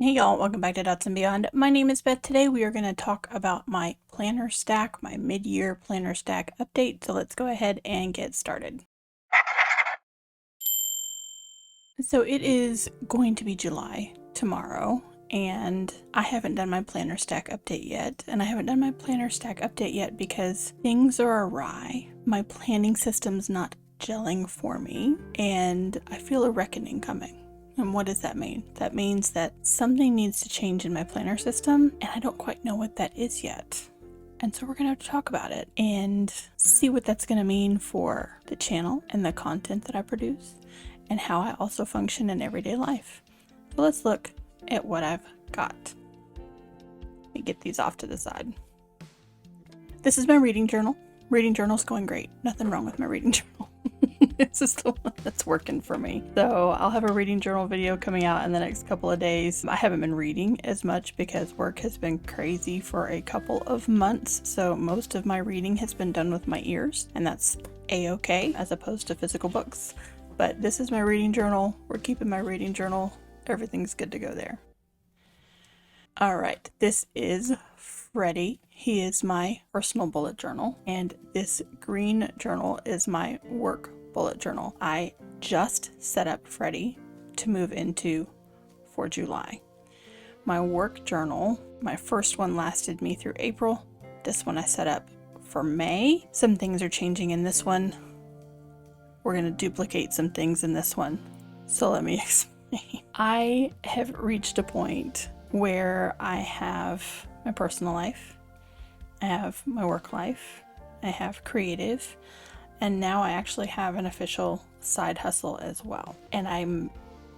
Hey y'all, welcome back to Dots and Beyond. My name is Beth. Today we are going to talk about my planner stack, my mid-year planner stack update. So let's go ahead and get started. So it is going to be July tomorrow, and I haven't done my planner stack update yet. And I haven't done my planner stack update yet because things are awry. My planning system's not gelling for me, and I feel a reckoning coming. And what does that mean? That means that something needs to change in my planner system, and I don't quite know what that is yet. And so we're going to have to talk about it and see what that's going to mean for the channel and the content that I produce and how I also function in everyday life. So let's look at what I've got. Let me get these off to the side. This is my reading journal. Reading journal's going great. Nothing wrong with my reading journal. This is the one that's working for me. So I'll have a reading journal video coming out in the next couple of days. I haven't been reading as much because work has been crazy for a couple of months. So most of my reading has been done with my ears, and that's a-okay as opposed to physical books. But this is my reading journal. We're keeping my reading journal. Everything's good to go there. All right, this is Freddie. He is my personal bullet journal, and this green journal is my work bullet journal. I just set up Freddie to move into for July. My work journal, my first one lasted me through April. This one I set up for May. Some things are changing in this one. We're going to duplicate some things in this one. So let me explain. I have reached a point where I have my personal life, I have my work life, I have creative, and now I actually have an official side hustle as well. And I'm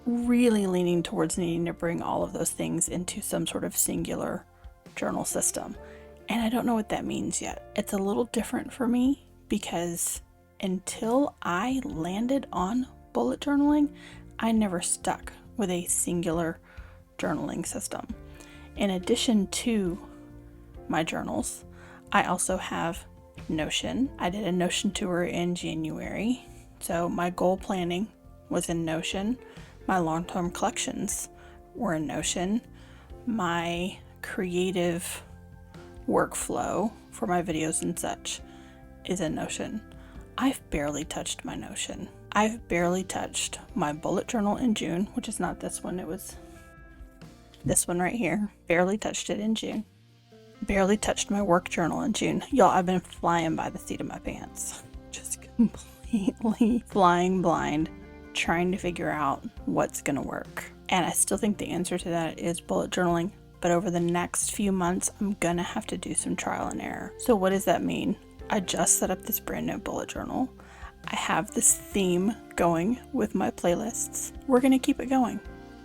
really leaning towards needing to bring all of those things into some sort of singular journal system. And I don't know what that means yet. It's a little different for me because until I landed on bullet journaling, I never stuck with a singular journaling system. In addition to my journals, I also have Notion. I did a Notion tour in January, so my goal planning was in Notion. My long-term collections were in Notion. My creative workflow for my videos and such is in Notion. I've barely touched my Notion. I've barely touched my bullet journal in June, which is not this one, it was this one right here. Barely touched it in June. Barely touched my work journal in June. Y'all, I've been flying by the seat of my pants. Just completely flying blind, trying to figure out what's gonna work. And I still think the answer to that is bullet journaling. But over the next few months, I'm gonna have to do some trial and error. So what does that mean? I just set up this brand new bullet journal. I have this theme going with my playlists. We're gonna keep it going.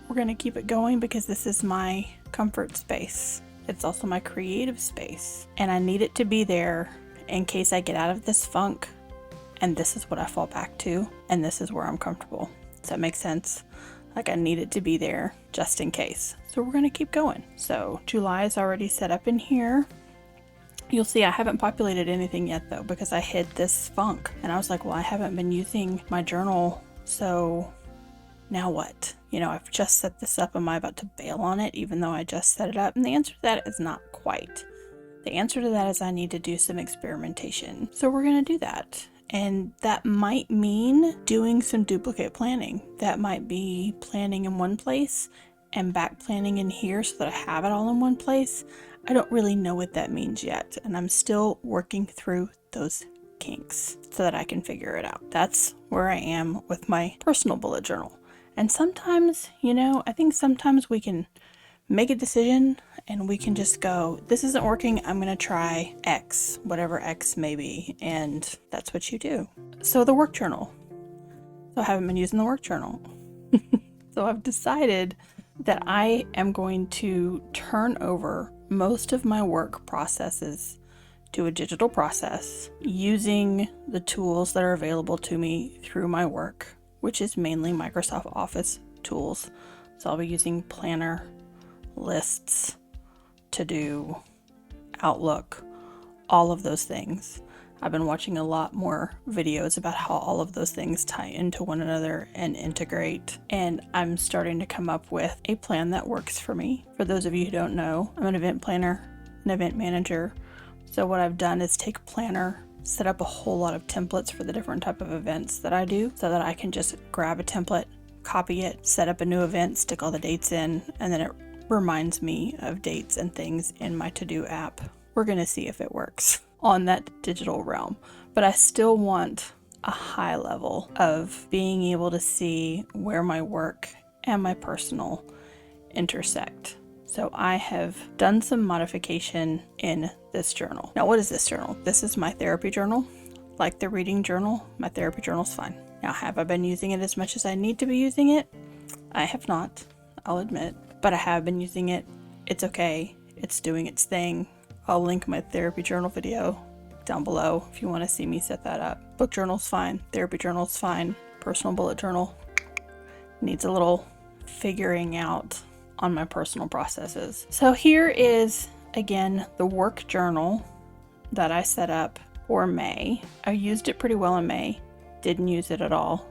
We're gonna keep it going because this is my comfort space. It's also my creative space, and I need it to be there in case I get out of this funk, and this is what I fall back to, and this is where I'm comfortable. Does that make sense? Like, I need it to be there just in case. So we're gonna keep going. So July is already set up in here. You'll see I haven't populated anything yet though, because I hid this funk, and I was like, well, I haven't been using my journal, so now what? You know, I've just set this up. Am I about to bail on it even though I just set it up? And the answer to that is not quite. The answer to that is I need to do some experimentation. So we're going to do that. And that might mean doing some duplicate planning. That might be planning in one place and back planning in here so that I have it all in one place. I don't really know what that means yet. And I'm still working through those kinks so that I can figure it out. That's where I am with my personal bullet journal. And sometimes, you know, I think sometimes we can make a decision and we can just go, this isn't working, I'm going to try X, whatever X may be. And that's what you do. So the work journal. So I haven't been using the work journal. So I've decided that I am going to turn over most of my work processes to a digital process using the tools that are available to me through my work, which is mainly Microsoft Office tools. So I'll be using Planner, Lists, To Do, Outlook, all of those things. I've been watching a lot more videos about how all of those things tie into one another and integrate, and I'm starting to come up with a plan that works for me. For those of you who don't know, I'm an event planner, an event manager. So what I've done is take a planner, set up a whole lot of templates for the different type of events that I do so that I can just grab a template, copy it, set up a new event, stick all the dates in, and then it reminds me of dates and things in my to-do app. We're going to see if it works on that digital realm, but I still want a high level of being able to see where my work and my personal intersect. So I have done some modification in this journal. Now, what is this journal? This is my therapy journal. Like the reading journal, my therapy journal's fine. Now, have I been using it as much as I need to be using it? I have not, I'll admit, but I have been using it. It's okay. It's doing its thing. I'll link my therapy journal video down below if you want to see me set that up. Book journal's fine. Therapy journal's fine. Personal bullet journal needs a little figuring out on my personal processes. So here is, again, the work journal that I set up for May. I used it pretty well in May. Didn't use it at all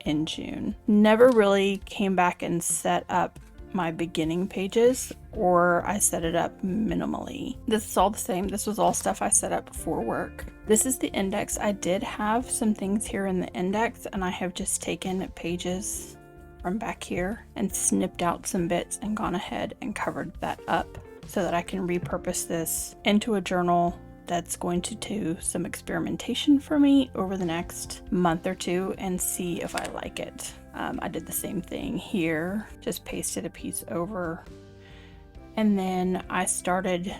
in June. Never really came back and set up my beginning pages, or I set it up minimally. This is all the same. This was all stuff I set up for work. This is the index. I did have some things here in the index, and I have just taken pages from back here and snipped out some bits and gone ahead and covered that up so that I can repurpose this into a journal that's going to do some experimentation for me over the next month or two and see if I like it. I did the same thing here, just pasted a piece over, and then I started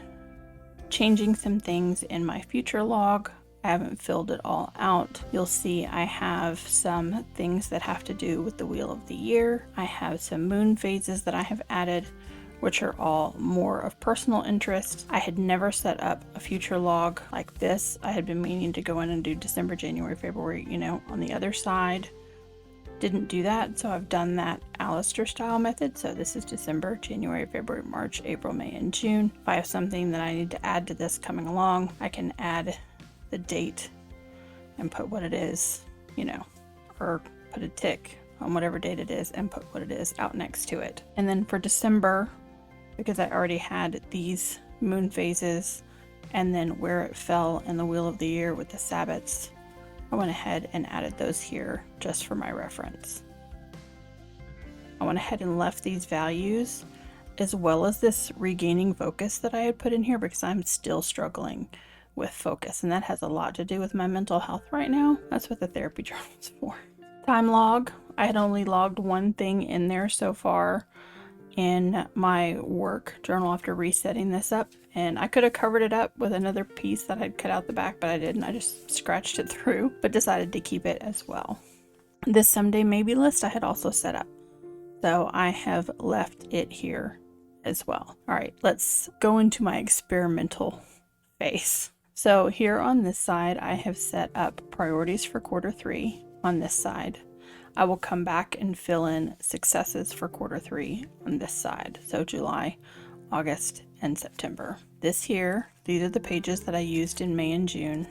changing some things in my future log. I haven't filled it all out. You'll see I have some things that have to do with the wheel of the year. I have some moon phases that I have added, which are all more of personal interest. I had never set up a future log like this. I had been meaning to go in and do December, January, February, on the other side. Didn't do that, so I've done that Alistair style method. So this is December, January, February, March, April, May, and June. If I have something that I need to add to this coming along, I can add the date and put what it is, or put a tick on whatever date it is and put what it is out next to it. And then for December, because I already had these moon phases and then where it fell in the wheel of the year with the Sabbats, I went ahead and added those here just for my reference. I went ahead and left these values as well as this regaining focus that I had put in here because I'm still struggling with focus, and that has a lot to do with my mental health right now. That's what the therapy journal is for. Time log. I had only logged one thing in there so far in my work journal after resetting this up, and I could have covered it up with another piece that I'd cut out the back, but I didn't. I just scratched it through, but decided to keep it as well. This someday maybe list I had also set up, so I have left it here as well. All right, let's go into my experimental phase. So here on this side, I have set up priorities for quarter 3 on this side. I will come back and fill in successes for quarter 3 on this side. So July, August, and September. This here, these are the pages that I used in May and June,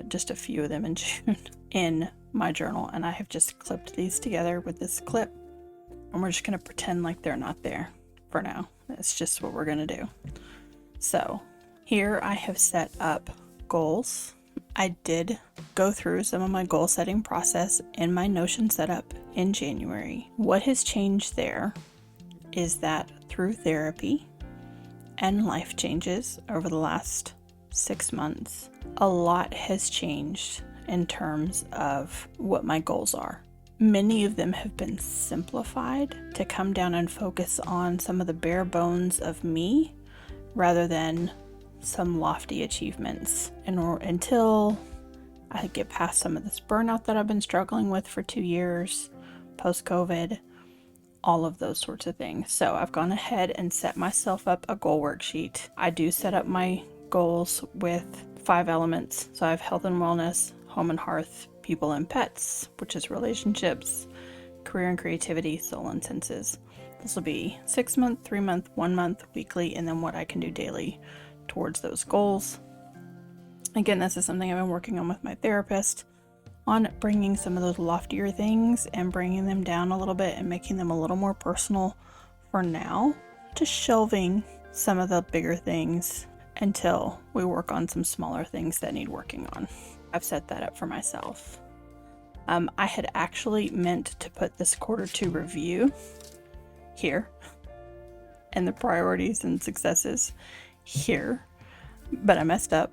just a few of them in June, in my journal. And I have just clipped these together with this clip. And we're just gonna pretend like they're not there for now. That's just what we're gonna do. So here I have set up goals. I did go through some of my goal setting process in my Notion setup in January. What has changed there is that through therapy and life changes over the last 6 months, a lot has changed in terms of what my goals are. Many of them have been simplified to come down and focus on some of the bare bones of me rather than some lofty achievements. And until I get past some of this burnout that I've been struggling with for 2 years, post-COVID, all of those sorts of things. So I've gone ahead and set myself up a goal worksheet. I do set up my goals with 5 elements. So I have health and wellness, home and hearth, people and pets, which is relationships, career and creativity, soul and senses. This will be 6 month, 3 month, 1 month, weekly, and then what I can do daily towards those goals. Again, this is something I've been working on with my therapist, on bringing some of those loftier things and bringing them down a little bit and making them a little more personal for now. Just shelving some of the bigger things until we work on some smaller things that need working on. I've set that up for myself. I had actually meant to put this Q2 review here and the priorities and successes here, but I messed up,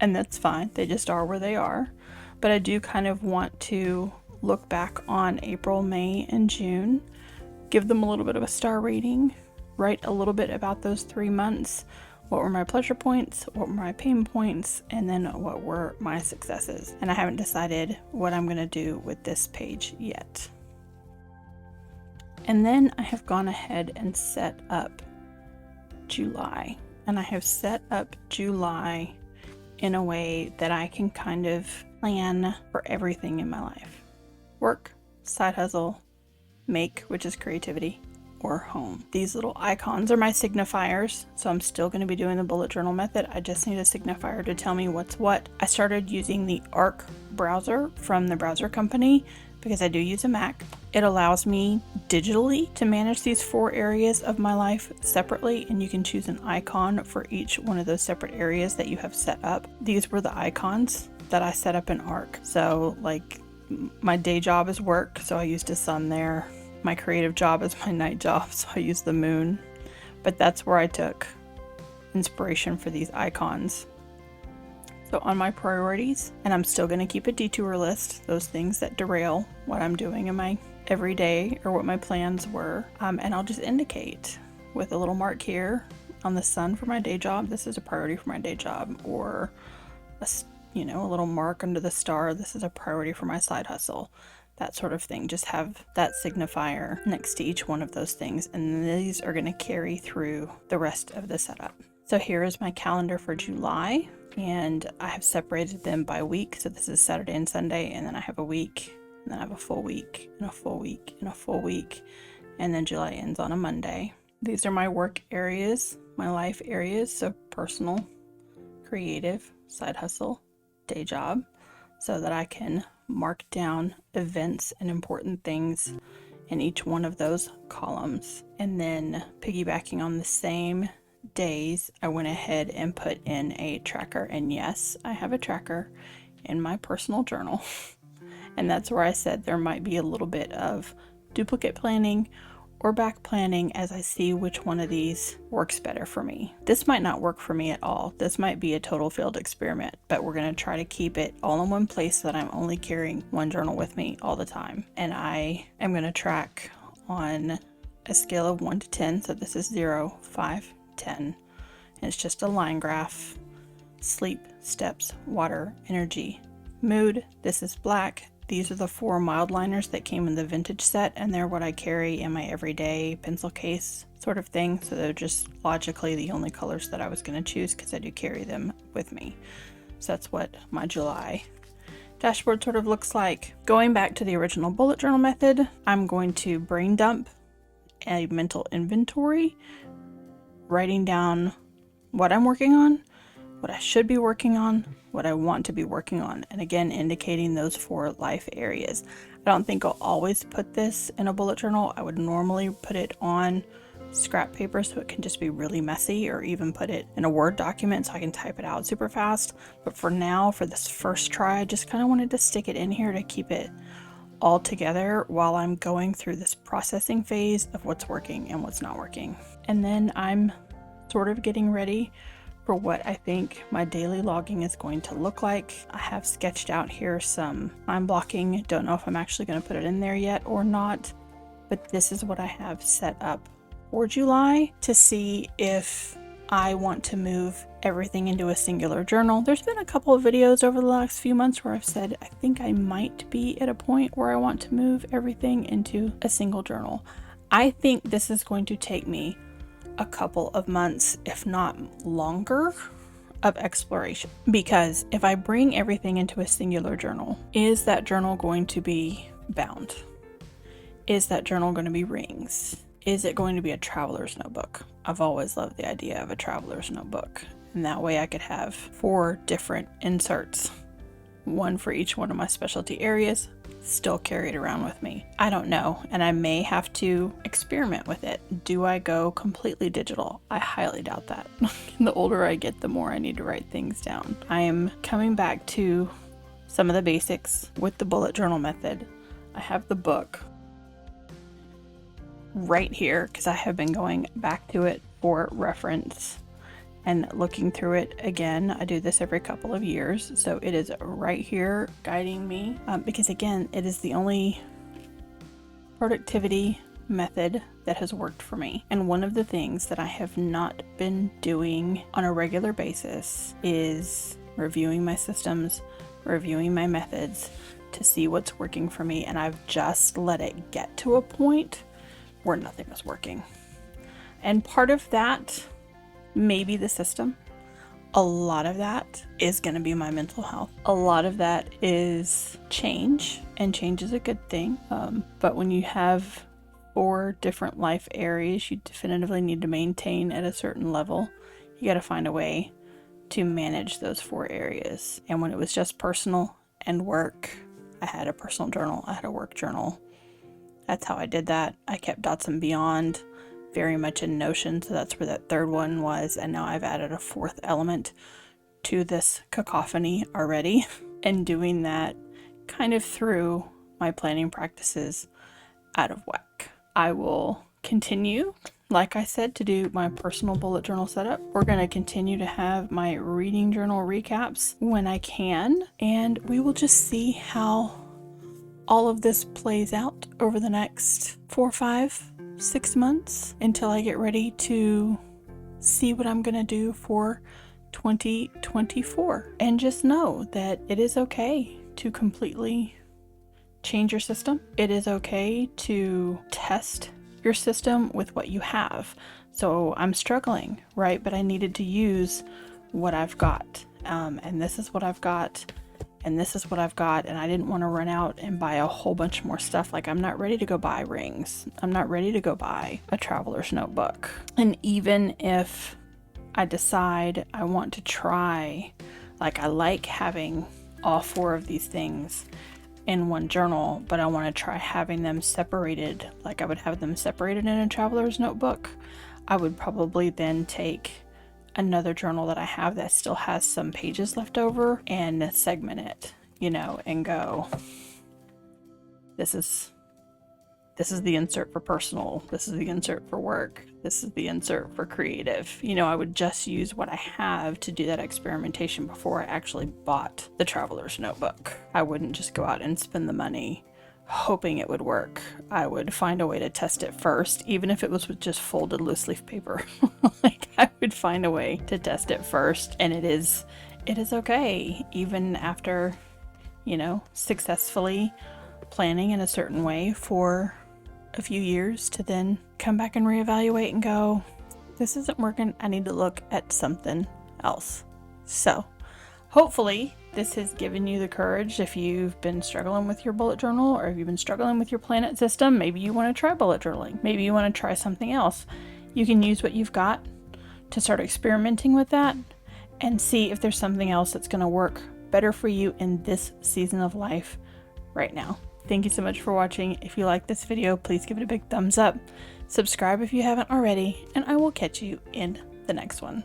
and that's fine. They just are where they are. But I do kind of want to look back on April, May, and June, give them a little bit of a star rating, write a little bit about those 3 months. What were my pleasure points? What were my pain points? And then what were my successes? And I haven't decided what I'm going to do with this page yet. And then I have gone ahead and set up July. And I have set up July in a way that I can kind of plan for everything in my life. Work, side hustle, make, which is creativity, or home. These little icons are my signifiers, so I'm still going to be doing the bullet journal method. I just need a signifier to tell me what's what. I started using the Arc browser from the browser company because I do use a Mac. It allows me digitally to manage these 4 areas of my life separately, and you can choose an icon for each one of those separate areas that you have set up. These were the icons that I set up in Arc. So like my day job is work, so I used a sun there. My creative job is my night job, so I use the moon. But that's where I took inspiration for these icons. So on my priorities, and I'm still going to keep a detour list, those things that derail what I'm doing in my everyday or what my plans were. And I'll just indicate with a little mark here on the sun for my day job, this is a priority for my day job, or a little mark under the star, this is a priority for my side hustle. That sort of thing. Just have that signifier next to each one of those things, and these are going to carry through the rest of the setup. So here is my calendar for July, and I have separated them by week. So this is Saturday and Sunday, and then I have a week, and then I have a full week, and a full week, and a full week, and then July ends on a Monday. These are my work areas, my life areas, so personal, creative, side hustle, day job, so that I can mark down events and important things in each one of those columns. And then piggybacking on the same days, I went ahead and put in a tracker. And yes, I have a tracker in my personal journal. And that's where I said there might be a little bit of duplicate planning or back planning as I see which one of these works better for me. This might not work for me at all. This might be a total failed experiment, but we're going to try to keep it all in one place so that I'm only carrying one journal with me all the time. And I am going to track on a scale of 1 to 10. So this is 0, 5, 10. And it's just a line graph. Sleep, steps, water, energy, mood. This is black. These are the 4 mild liners that came in the vintage set, and they're what I carry in my everyday pencil case sort of thing. So they're just logically the only colors that I was going to choose because I do carry them with me. So that's what my July dashboard sort of looks like. Going back to the original bullet journal method, I'm going to brain dump a mental inventory, writing down what I'm working on, what I should be working on, what I want to be working on, and again indicating those 4 life areas. I don't think I'll always put this in a bullet journal. I would normally put it on scrap paper so it can just be really messy, or even put it in a Word document so I can type it out super fast. But for now, for this first try, I just kind of wanted to stick it in here to keep it all together while I'm going through this processing phase of what's working and what's not working. And then I'm sort of getting ready for what I think my daily logging is going to look like. I have sketched out here some time blocking. Don't know if I'm actually going to put it in there yet or not, but this is what I have set up for July to see if I want to move everything into a singular journal. There's been a couple of videos over the last few months where I've said I think I might be at a point where I want to move everything into a single journal. I think this is going to take me a couple of months, if not longer, of exploration. Because if I bring everything into a singular journal, is that journal going to be bound? Is that journal going to be rings? Is it going to be a traveler's notebook? I've always loved the idea of a traveler's notebook. And that way I could have 4 different inserts, one for each one of my specialty areas, still carry it around with me. I don't know, and I may have to experiment with it. Do I go completely digital? I highly doubt that. The older I get, the more I need to write things down. I am coming back to some of the basics with the bullet journal method. I have the book right here because I have been going back to it for reference and looking through it again. I do this every couple of years, so it is right here guiding me because again, it is the only productivity method that has worked for me. And one of the things that I have not been doing on a regular basis is reviewing my systems, reviewing my methods to see what's working for me, and I've just let it get to a point where nothing was working. And part of that maybe the system. A lot of that is going to be my mental health. A lot of that is change, and change is a good thing. But when you have 4 different life areas you definitively need to maintain at a certain level, you got to find a way to manage those 4 areas. And when it was just personal and work, I had a personal journal, I had a work journal. That's how I did that. I kept Dots and Beyond very much in Notion, so that's where that 3rd one was, and now I've added a 4th element to this cacophony already, and doing that kind of through my planning practices out of whack. I will continue, like I said, to do my personal bullet journal setup. We're going to continue to have my reading journal recaps when I can, and we will just see how all of this plays out over the next 4, 5, 6 months until I get ready to see what I'm going to do for 2024. And just know that it is okay to completely change your system. It is okay to test your system with what you have. So I'm struggling, right? But I needed to use what I've got. And this is what I've got. And this is what I've got, and I didn't want to run out and buy a whole bunch more stuff. Like, I'm not ready to go buy rings. I'm not ready to go buy a traveler's notebook. And even if I decide I want to try, like, I like having all 4 of these things in one journal, but I want to try having them separated, like I would have them separated in a traveler's notebook, I would probably then take another journal that I have that still has some pages left over and segment it, and go, this is the insert for personal, this is the insert for work, this is the insert for creative. I would just use what I have to do that experimentation before I actually bought the traveler's notebook. I wouldn't just go out and spend the money hoping it would work. I would find a way to test it first, even if it was with just folded loose leaf paper. Like, I would find a way to test it first, and it is okay, even after, successfully planning in a certain way for a few years, to then come back and reevaluate and go, this isn't working, I need to look at something else. So hopefully this has given you the courage. If you've been struggling with your bullet journal, or if you've been struggling with your planet system, maybe you want to try bullet journaling, maybe you want to try something else, you can use what you've got to start experimenting with that and see if there's something else that's going to work better for you in this season of life right now. Thank you so much for watching. If you like this video, please give it a big thumbs up. Subscribe if you haven't already, and I will catch you in the next one.